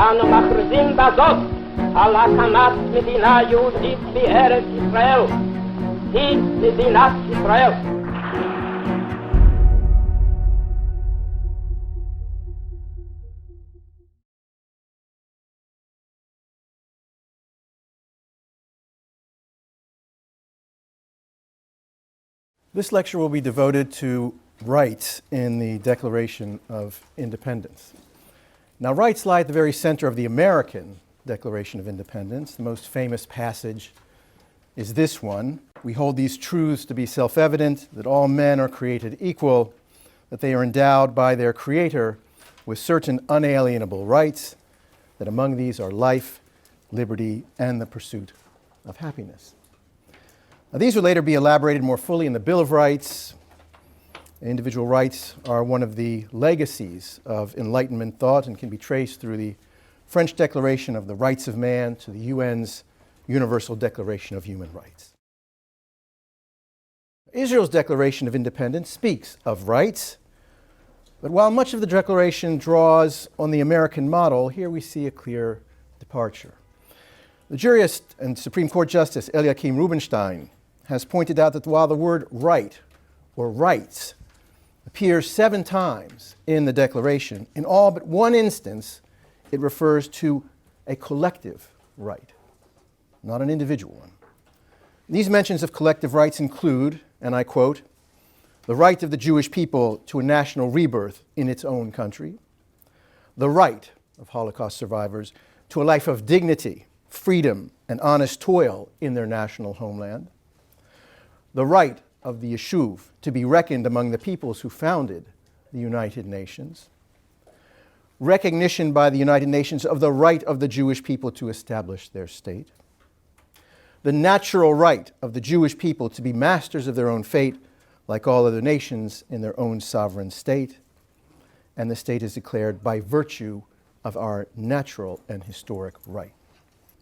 אנו מכריזים בזאת על הקמת מדינה יהודית בארץ ישראל. היא מדינת ישראל. This lecture will be devoted to rights in the Declaration of Independence. Now, rights lie at the very center of the American Declaration of Independence. The most famous passage is this one. We hold these truths to be self-evident, that all men are created equal, that they are endowed by their Creator with certain unalienable rights, that among these are life, liberty, and the pursuit of happiness. Now, these will later be elaborated more fully in the Bill of Rights. Individual rights are one of the legacies of Enlightenment thought and can be traced through the French Declaration of the Rights of Man to the UN's Universal Declaration of Human Rights. Israel's Declaration of Independence speaks of rights, but while much of the Declaration draws on the American model, here we see a clear departure. The jurist and Supreme Court Justice Eliakim Rubinstein has pointed out that while the word right or rights appears 7 times in the Declaration, in all but one instance, it refers to a collective right, not an individual one. These mentions of collective rights include, and I quote, the right of the Jewish people to a national rebirth in its own country, the right of Holocaust survivors to a life of dignity, freedom, and honest toil in their national homeland, the right of the Yeshuv to be reckoned among the peoples who founded the United Nations, recognition by the United Nations of the right of the Jewish people to establish their state, the natural right of the Jewish people to be masters of their own fate like all other nations in their own sovereign state, and the state is declared by virtue of our natural and historic right.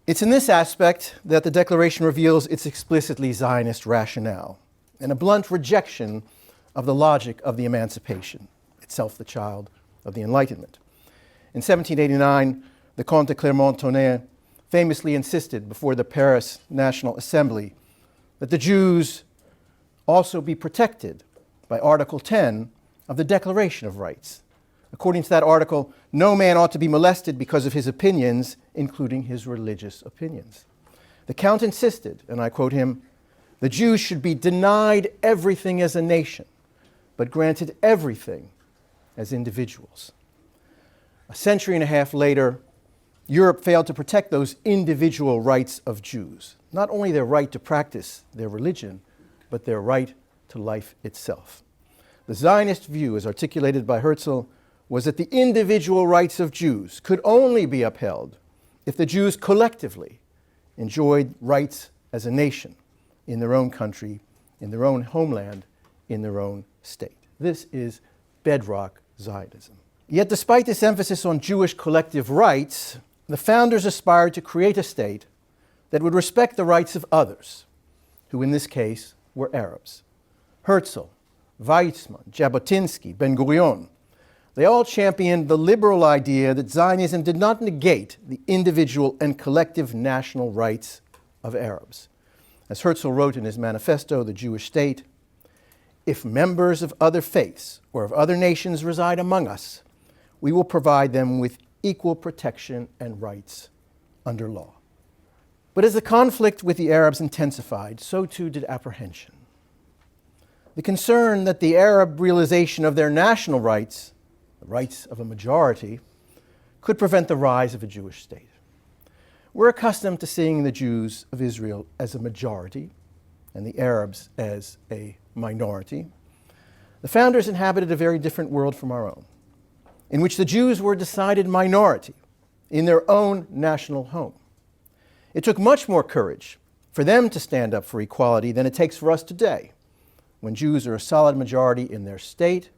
It's in this aspect that the Declaration reveals its explicitly Zionist rationale and a blunt rejection of the logic of the Emancipation, itself the child of the Enlightenment. In 1789, the Comte de Clermont-Tonnerre famously insisted before the Paris National Assembly that the Jews also be protected by Article 10 of the Declaration of Rights. According to that article, no man ought to be molested because of his opinions, including his religious opinions. The Count insisted, and I quote him, the Jews should be denied everything as a nation, but granted everything as individuals. A century and a half later, Europe failed to protect those individual rights of Jews, not only their right to practice their religion, but their right to life itself. The Zionist view, as articulated by Herzl, was that the individual rights of Jews could only be upheld if the Jews collectively enjoyed rights as a nation in their own country, in their own homeland, in their own state. This is bedrock Zionism. Yet despite this emphasis on Jewish collective rights, the founders aspired to create a state that would respect the rights of others, who in this case were Arabs. Herzl, Weizmann, Jabotinsky, Ben-Gurion, they all championed the liberal idea that Zionism did not negate the individual and collective national rights of Arabs. As Herzl wrote in his manifesto, The Jewish State, if members of other faiths or of other nations reside among us, we will provide them with equal protection and rights under law. But as the conflict with the Arabs intensified, so too did apprehension. The concern that the Arab realization of their national rights, the rights of a majority, could prevent the rise of a Jewish state. We're accustomed to seeing the Jews of Israel as a majority and the Arabs as a minority. The founders inhabited a very different world from our own, in which the Jews were a decided minority in their own national home. It took much more courage for them to stand up for equality than it takes for us today, when Jews are a solid majority in their state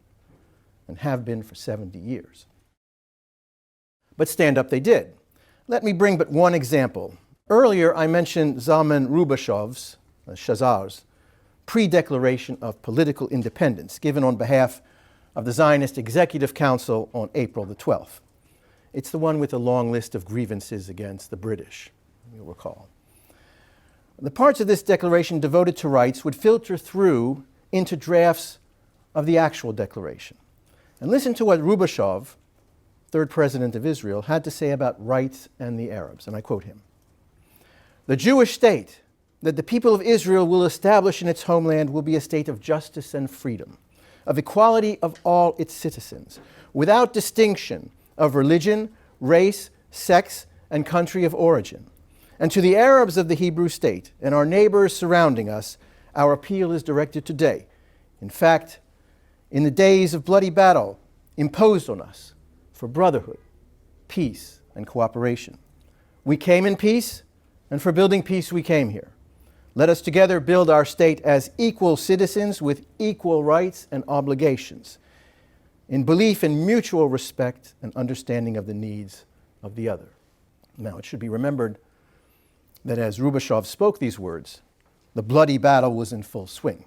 and have been for 70 years. But stand up they did. Let me bring but one example. Earlier I mentioned Zalman Rubashov's, Shazar's, pre-declaration of political independence given on behalf of the Zionist Executive Council on April the 12th. It's the one with a long list of grievances against the British, you'll recall. The parts of this declaration devoted to rights would filter through into drafts of the actual declaration. And listen to what Rubashov, third president of Israel, had to say about rights and the Arabs, and I quote him. "The Jewish state that the people of Israel will establish in its homeland will be a state of justice and freedom, of equality of all its citizens, without distinction of religion, race, sex, and country of origin. And to the Arabs of the Hebrew state and our neighbors surrounding us, our appeal is directed today. In fact, in the days of bloody battle imposed on us for brotherhood, peace, and cooperation. We came in peace, and for building peace we came here. Let us together build our state as equal citizens with equal rights and obligations, in belief in mutual respect and understanding of the needs of the other." Now, it should be remembered that as Rubashov spoke these words, the bloody battle was in full swing.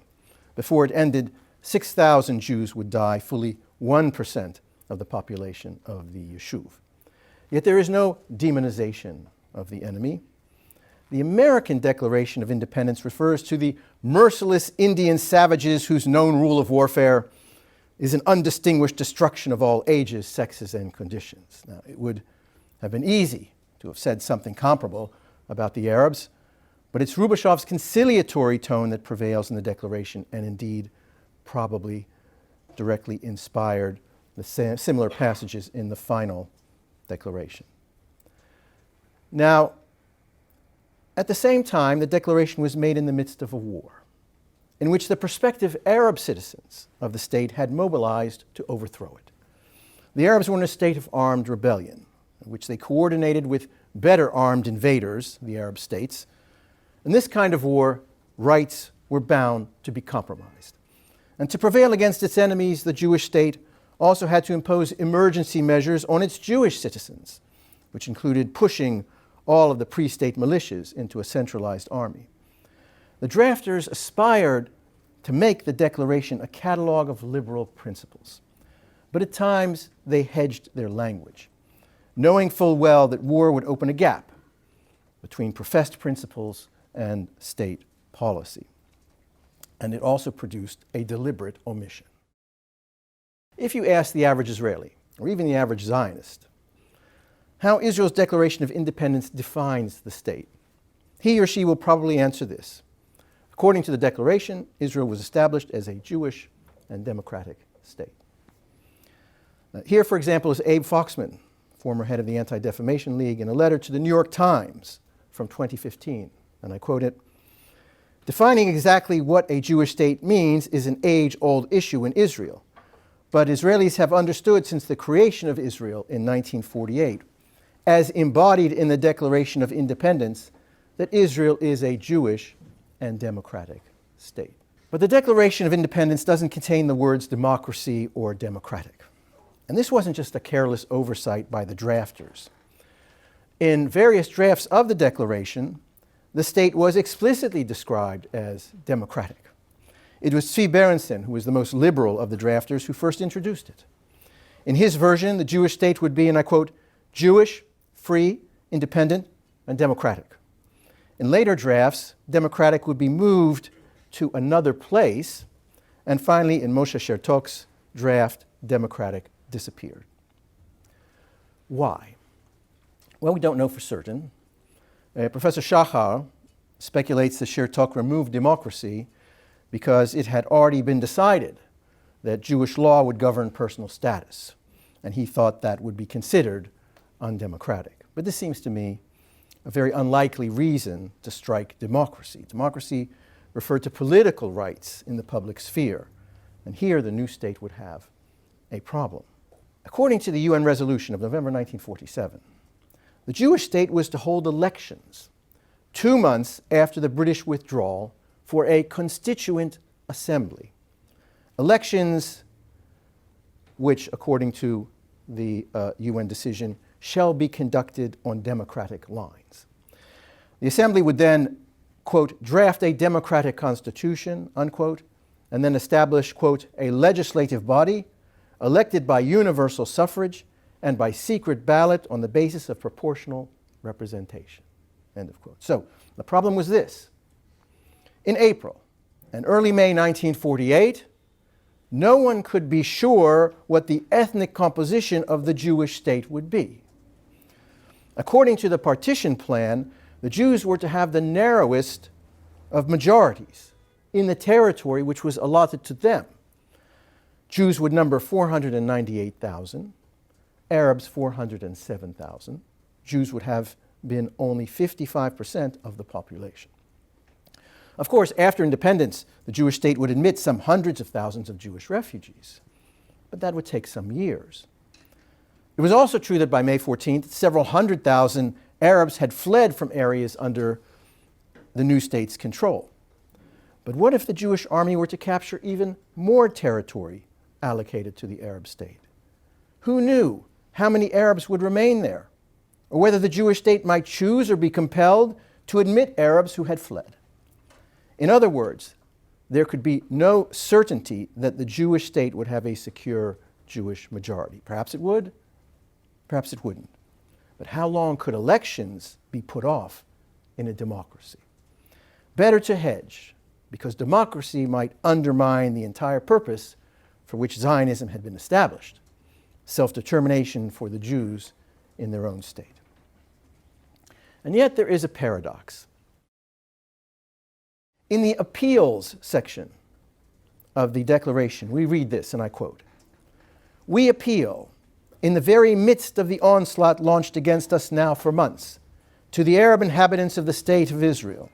Before it ended, 6,000 Jews would die, fully 1% of the population of the Yishuv. Yet there is no demonization of the enemy. The American Declaration of Independence refers to the merciless Indian savages whose known rule of warfare is an undistinguished destruction of all ages, sexes, and conditions. Now, it would have been easy to have said something comparable about the Arabs, but it's Rubashov's conciliatory tone that prevails in the Declaration, and indeed probably directly inspired the similar passages in the final Declaration. Now, at the same time, the Declaration was made in the midst of a war, in which the prospective Arab citizens of the state had mobilized to overthrow it. The Arabs were in a state of armed rebellion, in which they coordinated with better armed invaders, the Arab states. In this kind of war, rights were bound to be compromised. And to prevail against its enemies, the Jewish state also had to impose emergency measures on its Jewish citizens, which included pushing all of the pre-state militias into a centralized army. The drafters aspired to make the Declaration a catalog of liberal principles, but at times they hedged their language, knowing full well that war would open a gap between professed principles and state policy. And it also produced a deliberate omission. If you ask the average Israeli, or even the average Zionist, how Israel's Declaration of Independence defines the state, he or she will probably answer this. According to the Declaration, Israel was established as a Jewish and democratic state. Here, for example, is Abe Foxman, former head of the Anti-Defamation League, in a letter to the New York Times from 2015, and I quote it, "Defining exactly what a Jewish state means is an age-old issue in Israel, but Israelis have understood since the creation of Israel in 1948, as embodied in the Declaration of Independence, that Israel is a Jewish and democratic state." But the Declaration of Independence doesn't contain the words democracy or democratic. And this wasn't just a careless oversight by the drafters. In various drafts of the Declaration, the state was explicitly described as democratic. It was Tzvi Berenson, who was the most liberal of the drafters, who first introduced it. In his version, the Jewish state would be, and I quote, "Jewish, free, independent, and democratic." In later drafts, democratic would be moved to another place, and finally, in Moshe Chertok's draft, democratic disappeared. Why? Well, we don't know for certain. Professor Shachar speculates that Chertok removed democracy because it had already been decided that Jewish law would govern personal status, and he thought that would be considered undemocratic. But this seems to me a very unlikely reason to strike democracy. Democracy referred to political rights in the public sphere, and here the new state would have a problem. According to the UN resolution of November 1947, the Jewish state was to hold elections 2 months after the British withdrawal for a constituent assembly. Elections which, according to the UN decision, shall be conducted on democratic lines. The assembly would then, quote, "draft a democratic constitution," unquote, and then establish, quote, "a legislative body elected by universal suffrage and by secret ballot on the basis of proportional representation. End of quote. So the problem was this. In April and early May 1948, no one could be sure what the ethnic composition of the Jewish state would be. According to the partition plan, the Jews were to have the narrowest of majorities in the territory which was allotted to them. Jews would number 498,000, Arabs 407,000. Jews would have been only 55% of the population. Of course, after independence, the Jewish state would admit some hundreds of thousands of Jewish refugees, but that would take some years. It was also true that by May 14th, several hundred thousand Arabs had fled from areas under the new state's control. But what if the Jewish army were to capture even more territory allocated to the Arab state? Who knew how many Arabs would remain there, or whether the Jewish state might choose or be compelled to admit Arabs who had fled? In other words, there could be no certainty that the Jewish state would have a secure Jewish majority. Perhaps it would, perhaps it wouldn't. But how long could elections be put off in a democracy? Better to hedge, because democracy might undermine the entire purpose for which Zionism had been established: self-determination for the Jews in their own state. And yet there is a paradox. In the appeals section of the Declaration, we read this, and I quote, "We appeal, in the very midst of the onslaught launched against us now for months, to the Arab inhabitants of the State of Israel,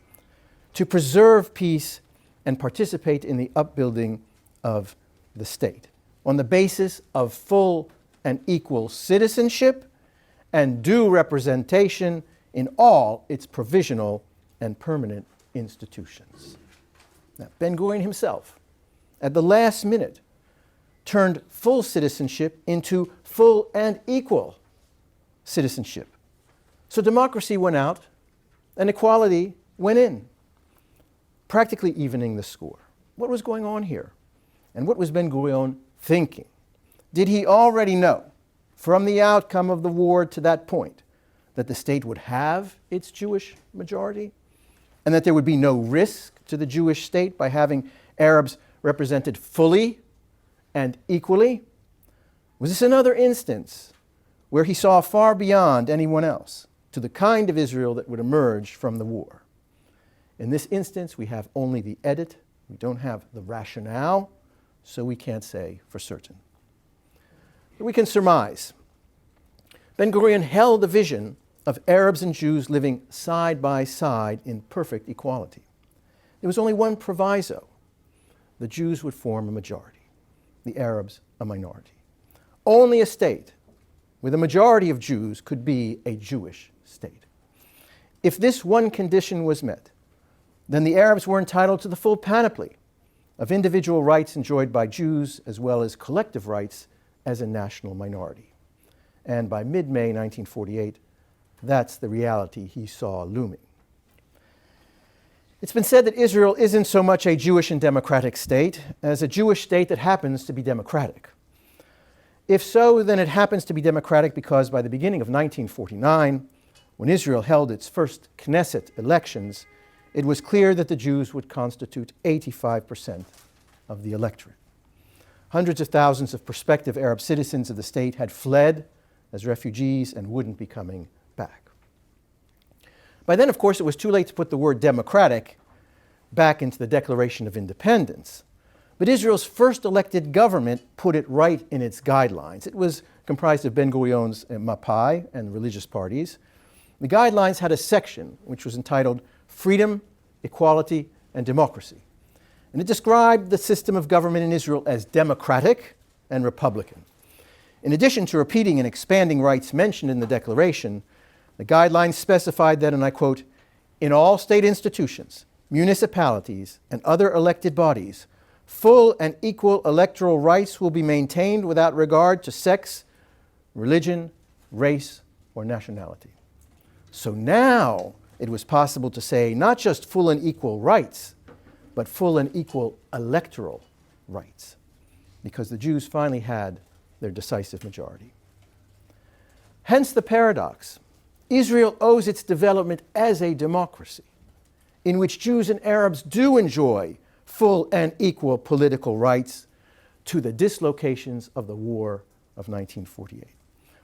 to preserve peace and participate in the upbuilding of the state, on the basis of full and equal citizenship and due representation in all its provisional and permanent institutions." Now, Ben-Gurion himself, at the last minute, turned full citizenship into full and equal citizenship. So democracy went out and equality went in, practically evening the score. What was going on here? And what was Ben-Gurion thinking? Did he already know, from the outcome of the war to that point, that the state would have its Jewish majority, and that there would be no risk to the Jewish state by having Arabs represented fully and equally? Was this another instance where he saw far beyond anyone else to the kind of Israel that would emerge from the war? In this instance, we have only the edit. We don't have the rationale, so we can't say for certain. But we can surmise. Ben-Gurion held a vision of Arabs and Jews living side by side in perfect equality. There was only one proviso: the Jews would form a majority, the Arabs a minority. Only a state with a majority of Jews could be a Jewish state. If this one condition was met, then the Arabs were entitled to the full panoply of individual rights enjoyed by Jews, as well as collective rights as a national minority. And by mid-May 1948, that's the reality he saw looming. It's been said that Israel isn't so much a Jewish and democratic state as a Jewish state that happens to be democratic. If so, then it happens to be democratic because by the beginning of 1949, when Israel held its first Knesset elections, it was clear that the Jews would constitute 85% of the electorate. Hundreds of thousands of prospective Arab citizens of the state had fled as refugees and wouldn't be coming back. By then, of course, it was too late to put the word democratic back into the Declaration of Independence. But Israel's first elected government put it right in its guidelines. It was comprised of Ben-Gurion's Mapai and religious parties. The guidelines had a section which was entitled Freedom, Equality, and Democracy. And it described the system of government in Israel as democratic and republican. In addition to repeating and expanding rights mentioned in the Declaration, the guidelines specified that, and I quote, "In all state institutions, municipalities, and other elected bodies, full and equal electoral rights will be maintained without regard to sex, religion, race, or nationality." So now it was possible to say not just full and equal rights, but full and equal electoral rights, because the Jews finally had their decisive majority. Hence the paradox. Israel owes its development as a democracy in which Jews and Arabs do enjoy full and equal political rights to the dislocations of the War of 1948.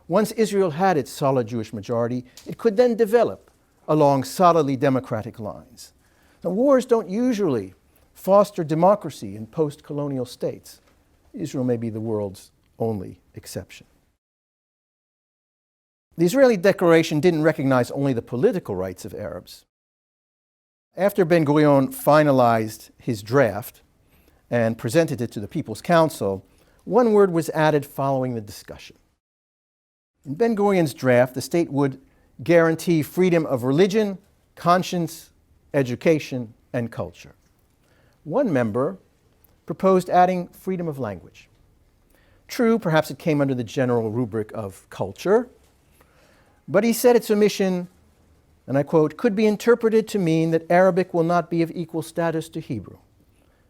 Once Israel had its solid Jewish majority, it could then develop along solidly democratic lines. Now, wars don't usually foster democracy in post-colonial states. Israel may be the world's only exception. The Israeli declaration didn't recognize only the political rights of Arabs. After Ben-Gurion finalized his draft and presented it to the People's Council, one word was added following the discussion. In Ben-Gurion's draft, the state would guarantee freedom of religion, conscience, education, and culture. One member proposed adding freedom of language. True, perhaps it came under the general rubric of culture, but he said its omission, and I quote, could be interpreted to mean that Arabic will not be of equal status to Hebrew.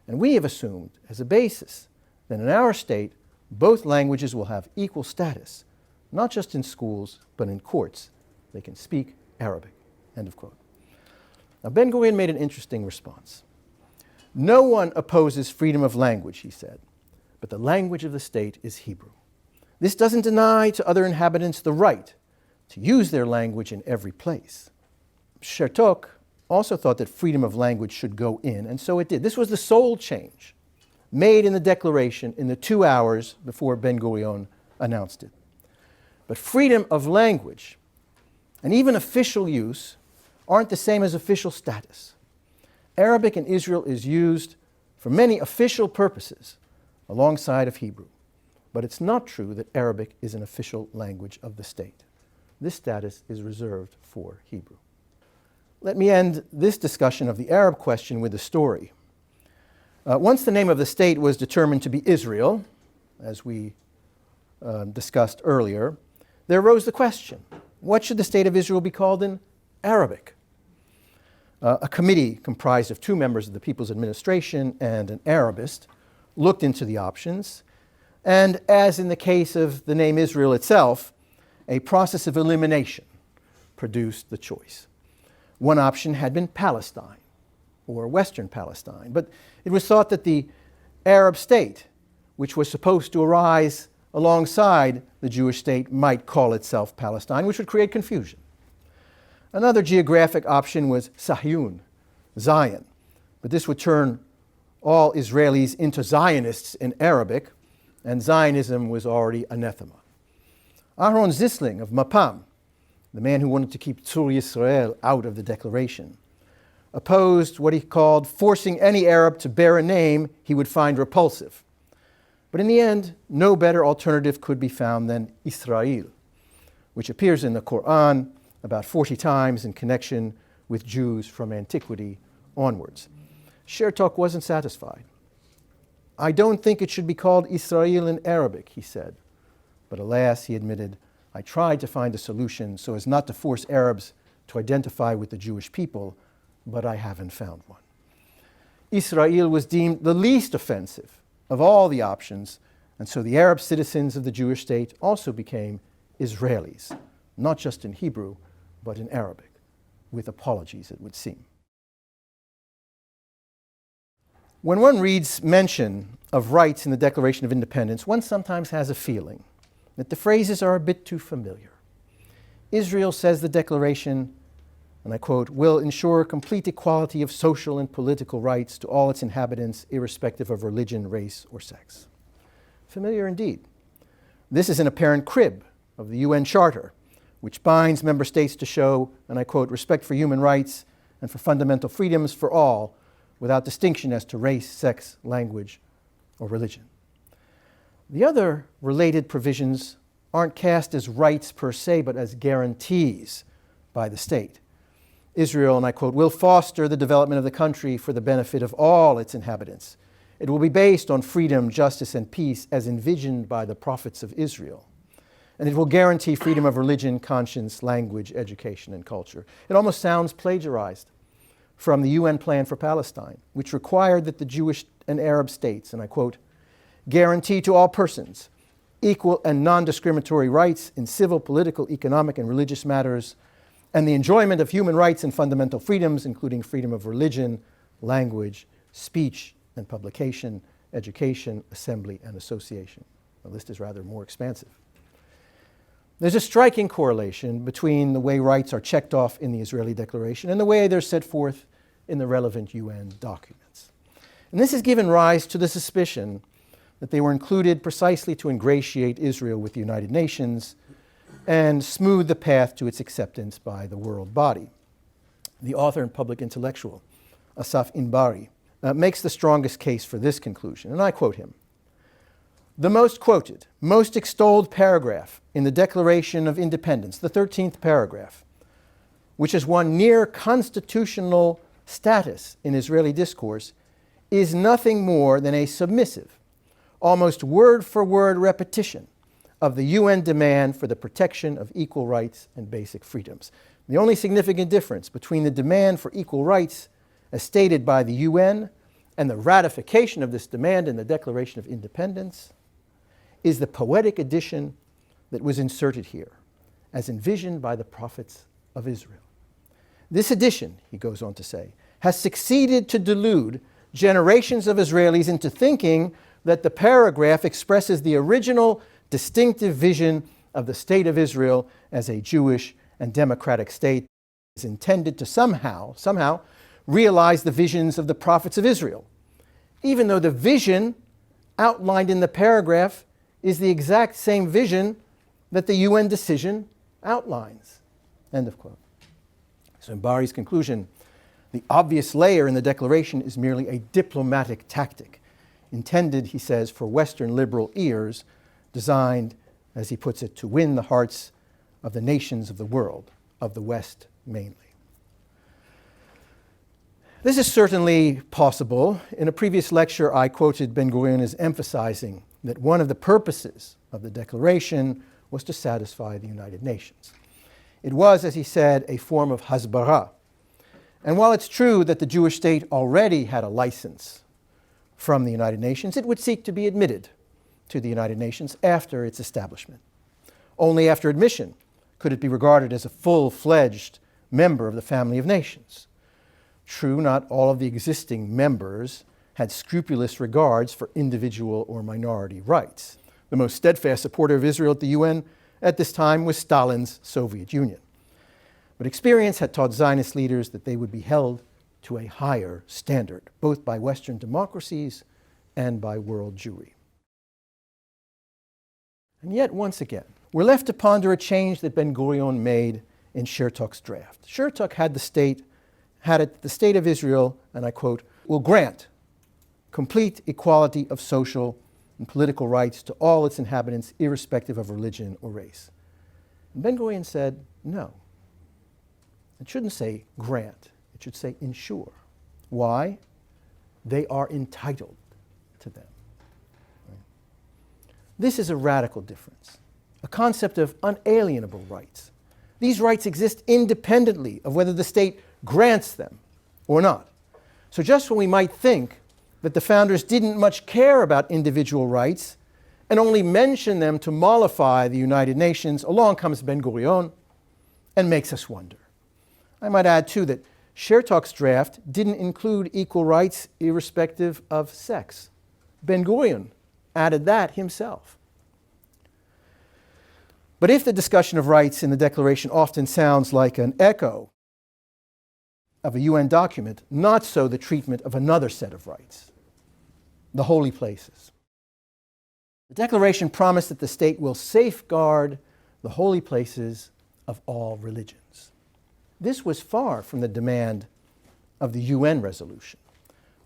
And we have assumed, as a basis, that in our state, both languages will have equal status, not just in schools, but in courts. They can speak Arabic, end of quote. Now, Ben-Gurion made an interesting response. No one opposes freedom of language, he said, but the language of the state is Hebrew. This doesn't deny to other inhabitants the right to use their language in every place. Chertok also thought that freedom of language should go in, and so it did. This was the sole change made in the declaration in the 2 hours before Ben-Gurion announced it. But freedom of language and even official use aren't the same as official status. Arabic in Israel is used for many official purposes alongside of Hebrew. But it's not true that Arabic is an official language of the state. This status is reserved for Hebrew. Let me end this discussion of the Arab question with a story. Once the name of the state was determined to be Israel, as we discussed earlier, there arose the question, what should the state of Israel be called in Arabic? A committee comprised of 2 members of the People's Administration and an Arabist looked into the options, and as in the case of the name Israel itself, a process of elimination produced the choice. One option had been Palestine, or Western Palestine, but it was thought that the Arab state, which was supposed to arise alongside the Jewish state, might call itself Palestine, which would create confusion. Another geographic option was Sahyun, Zion, but this would turn all Israelis into Zionists in Arabic, and Zionism was already anathema. Aaron Zisling of Mapam, the man who wanted to keep Tzur Yisrael out of the declaration, opposed what he called forcing any Arab to bear a name he would find repulsive. But in the end, no better alternative could be found than Israel, which appears in the Quran about 40 times in connection with Jews from antiquity onwards. Chertok wasn't satisfied. I don't think it should be called Israel in Arabic, he said. But alas, he admitted, I tried to find a solution so as not to force Arabs to identify with the Jewish people, but I haven't found one. Israel was deemed the least offensive of all the options, and so the Arab citizens of the Jewish state also became Israelis, not just in Hebrew, but in Arabic, with apologies, it would seem. When one reads mention of rights in the Declaration of Independence, one sometimes has a feeling that the phrases are a bit too familiar. Israel, says the Declaration, and I quote, will ensure complete equality of social and political rights to all its inhabitants, irrespective of religion, race, or sex. Familiar indeed. This is an apparent crib of the UN Charter, which binds member states to show, and I quote, respect for human rights and for fundamental freedoms for all, without distinction as to race, sex, language, or religion. The other related provisions aren't cast as rights per se, but as guarantees by the state. Israel, and I quote, will foster the development of the country for the benefit of all its inhabitants. It will be based on freedom, justice, and peace as envisioned by the prophets of Israel. And it will guarantee freedom of religion, conscience, language, education, and culture. It almost sounds plagiarized from the UN Plan for Palestine, which required that the Jewish and Arab states, and I quote, guarantee to all persons equal and non-discriminatory rights in civil, political, economic, and religious matters, and the enjoyment of human rights and fundamental freedoms, including freedom of religion, language, speech, and publication, education, assembly, and association. The list is rather more expansive. There's a striking correlation between the way rights are checked off in the Israeli Declaration and the way they're set forth in the relevant UN documents. And this has given rise to the suspicion that they were included precisely to ingratiate Israel with the United Nations and smooth the path to its acceptance by the world body. The author and public intellectual, Asaf Inbari, makes the strongest case for this conclusion, and I quote him. The most quoted, most extolled paragraph in the Declaration of Independence, the 13th paragraph, which has won near constitutional status in Israeli discourse, is nothing more than a submissive, almost word-for-word repetition of the UN demand for the protection of equal rights and basic freedoms. The only significant difference between the demand for equal rights as stated by the UN and the ratification of this demand in the Declaration of Independence is the poetic addition that was inserted here, as envisioned by the prophets of Israel. This addition, he goes on to say, has succeeded to delude generations of Israelis into thinking that the paragraph expresses the original distinctive vision of the state of Israel as a Jewish and democratic state is intended to somehow realize the visions of the prophets of Israel, even though the vision outlined in the paragraph is the exact same vision that the UN decision outlines. End of quote. So in Bari's conclusion, the obvious layer in the declaration is merely a diplomatic tactic, intended, he says, for Western liberal ears, designed, as he puts it, to win the hearts of the nations of the world, of the West mainly. This is certainly possible. In a previous lecture, I quoted Ben-Gurion as emphasizing that one of the purposes of the declaration was to satisfy the United Nations. It was, as he said, a form of hasbara. And while it's true that the Jewish state already had a license from the United Nations, it would seek to be admitted to the United Nations after its establishment. Only after admission could it be regarded as a full-fledged member of the family of nations. True, not all of the existing members had scrupulous regards for individual or minority rights. The most steadfast supporter of Israel at the UN at this time was Stalin's Soviet Union. But experience had taught Zionist leaders that they would be held to a higher standard, both by Western democracies and by world Jewry. And yet, once again, we're left to ponder a change that Ben-Gurion made in Chertok's draft. Chertok had the state of Israel, and I quote, will grant complete equality of social and political rights to all its inhabitants, irrespective of religion or race. And Ben-Gurion said, no. It shouldn't say grant. It should say ensure. Why? They are entitled to them. Right? This is a radical difference, a concept of unalienable rights. These rights exist independently of whether the state grants them or not. So just when we might think that the founders didn't much care about individual rights and only mention them to mollify the United Nations, along comes Ben-Gurion and makes us wonder. I might add, too, that Chertok's draft didn't include equal rights irrespective of sex. Ben-Gurion added that himself. But if the discussion of rights in the Declaration often sounds like an echo of a UN document, not so the treatment of another set of rights, the holy places. The Declaration promised that the state will safeguard the holy places of all religions. This was far from the demand of the UN resolution,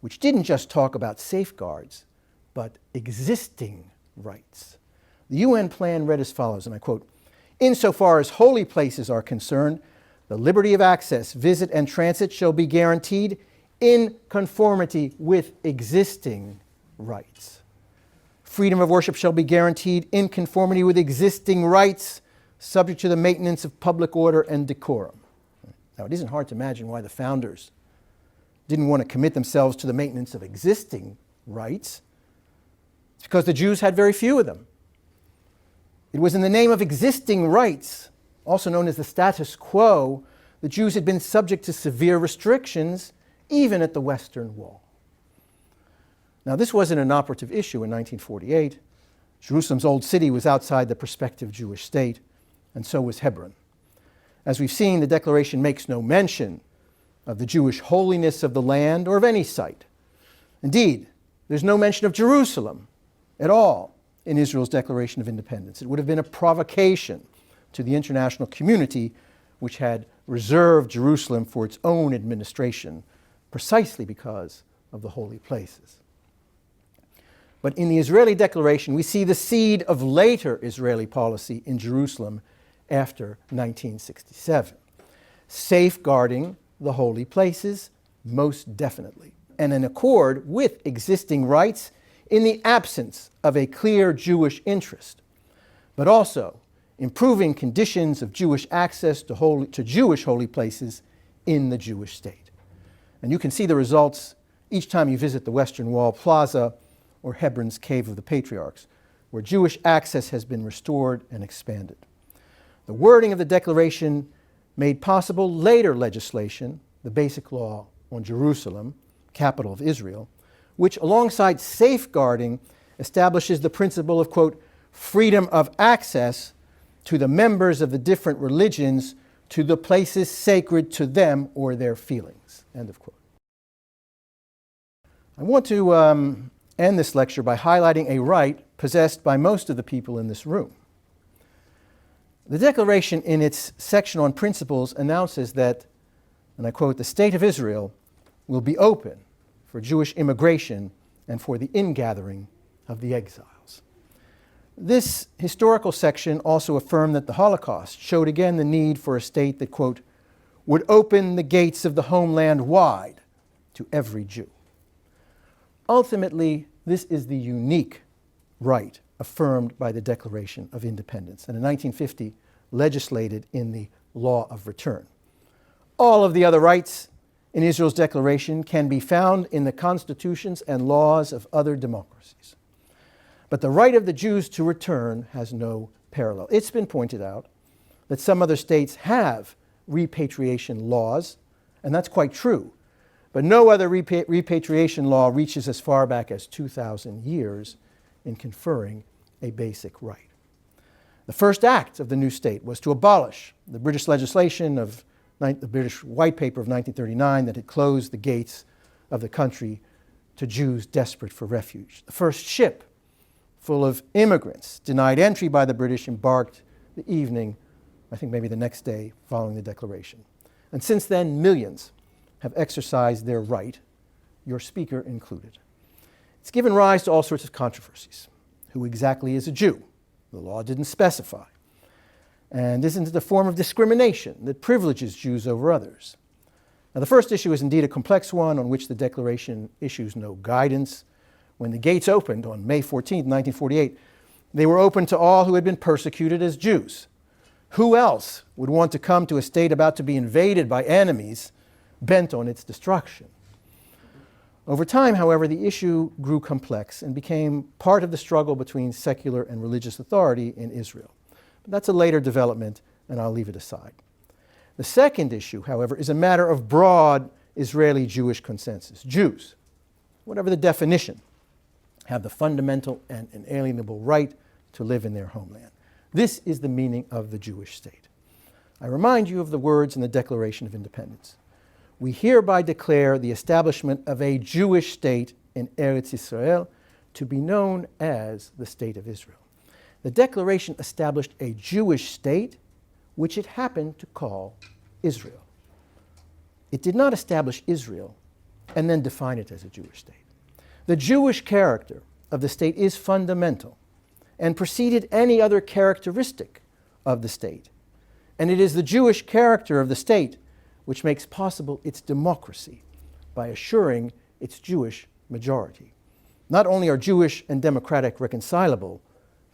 which didn't just talk about safeguards, but existing rights. The UN plan read as follows, and I quote, insofar as holy places are concerned, the liberty of access, visit, and transit shall be guaranteed in conformity with existing rights. Freedom of worship shall be guaranteed in conformity with existing rights, subject to the maintenance of public order and decorum. Now, it isn't hard to imagine why the founders didn't want to commit themselves to the maintenance of existing rights. It's because the Jews had very few of them. It was in the name of existing rights, also known as the status quo, the Jews had been subject to severe restrictions, even at the Western Wall. Now, this wasn't an operative issue in 1948. Jerusalem's old city was outside the prospective Jewish state, and so was Hebron. As we've seen, the declaration makes no mention of the Jewish holiness of the land or of any site. Indeed, there's no mention of Jerusalem at all in Israel's Declaration of Independence. It would have been a provocation to the international community, which had reserved Jerusalem for its own administration, precisely because of the holy places. But in the Israeli declaration, we see the seed of later Israeli policy in Jerusalem after 1967, safeguarding the holy places most definitely, and in accord with existing rights in the absence of a clear Jewish interest, but also improving conditions of Jewish access to Jewish holy places in the Jewish state. And you can see the results each time you visit the Western Wall Plaza or Hebron's Cave of the Patriarchs, where Jewish access has been restored and expanded. The wording of the declaration made possible later legislation, the Basic Law on Jerusalem, capital of Israel, which alongside safeguarding establishes the principle of, quote, freedom of access to the members of the different religions to the places sacred to them or their feelings, end of quote. I want to end this lecture by highlighting a right possessed by most of the people in this room. The Declaration, in its section on principles, announces that, and I quote, the state of Israel will be open for Jewish immigration and for the ingathering of the exiles. This historical section also affirmed that the Holocaust showed again the need for a state that, quote, would open the gates of the homeland wide to every Jew. Ultimately, this is the unique right affirmed by the Declaration of Independence, and in 1950 legislated in the Law of Return. All of the other rights in Israel's declaration can be found in the constitutions and laws of other democracies. But the right of the Jews to return has no parallel. It's been pointed out that some other states have repatriation laws, and that's quite true. But no other repatriation law reaches as far back as 2,000 years in conferring a basic right. The first act of the new state was to abolish the British legislation of the British White Paper of 1939 that had closed the gates of the country to Jews desperate for refuge. The first ship full of immigrants denied entry by the British embarked the evening, I think maybe the next day following the declaration. And since then, millions have exercised their right, your speaker included. It's given rise to all sorts of controversies. Who exactly is a Jew? The law didn't specify. And isn't it a form of discrimination that privileges Jews over others? Now, the first issue is indeed a complex one on which the Declaration issues no guidance. When the gates opened on May 14, 1948, they were open to all who had been persecuted as Jews. Who else would want to come to a state about to be invaded by enemies bent on its destruction? Over time, however, the issue grew complex and became part of the struggle between secular and religious authority in Israel. But that's a later development, and I'll leave it aside. The second issue, however, is a matter of broad Israeli Jewish consensus. Jews, whatever the definition, have the fundamental and inalienable right to live in their homeland. This is the meaning of the Jewish state. I remind you of the words in the Declaration of Independence. We hereby declare the establishment of a Jewish state in Eretz Israel to be known as the State of Israel. The Declaration established a Jewish state, which it happened to call Israel. It did not establish Israel and then define it as a Jewish state. The Jewish character of the state is fundamental and preceded any other characteristic of the state. And it is the Jewish character of the state which makes possible its democracy by assuring its Jewish majority. Not only are Jewish and democratic reconcilable,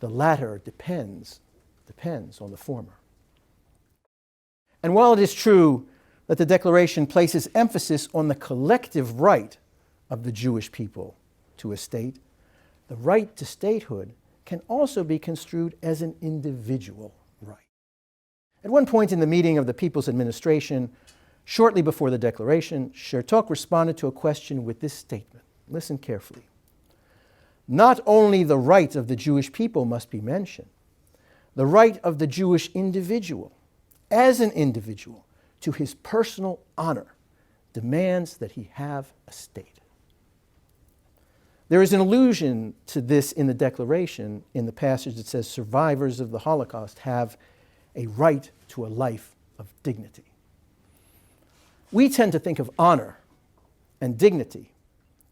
the latter depends on the former. And while it is true that the Declaration places emphasis on the collective right of the Jewish people to a state, the right to statehood can also be construed as an individual right. At one point in the meeting of the People's Administration, shortly before the declaration, Chertok responded to a question with this statement. Listen carefully. Not only the right of the Jewish people must be mentioned, the right of the Jewish individual, as an individual, to his personal honor, demands that he have a state. There is an allusion to this in the Declaration in the passage that says survivors of the Holocaust have a right to a life of dignity. We tend to think of honor and dignity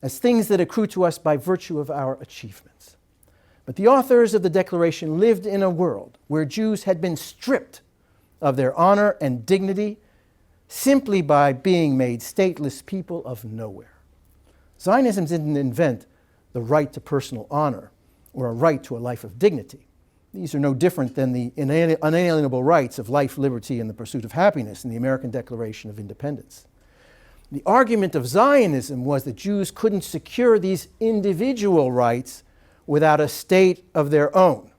as things that accrue to us by virtue of our achievements. But the authors of the Declaration lived in a world where Jews had been stripped of their honor and dignity simply by being made stateless people of nowhere. Zionism didn't invent the right to personal honor or a right to a life of dignity. These are no different than the unalienable rights of life, liberty, and the pursuit of happiness in the American Declaration of Independence. The argument of Zionism was that Jews couldn't secure these individual rights without a state of their own.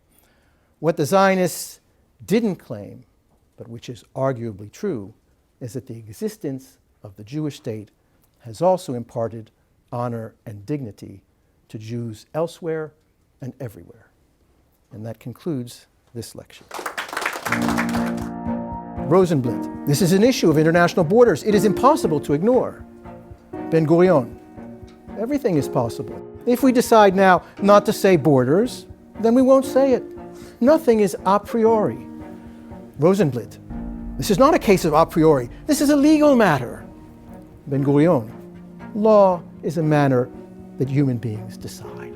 What the Zionists didn't claim, but which is arguably true, is that the existence of the Jewish state has also imparted honor and dignity to Jews elsewhere and everywhere. And that concludes this lecture. Rosenblit. This is an issue of international borders. It is impossible to ignore. Ben-Gurion. Everything is possible. If we decide now not to say borders, then we won't say it. Nothing is a priori. Rosenblit. This is not a case of a priori. This is a legal matter. Ben-Gurion. Law is a matter that human beings decide.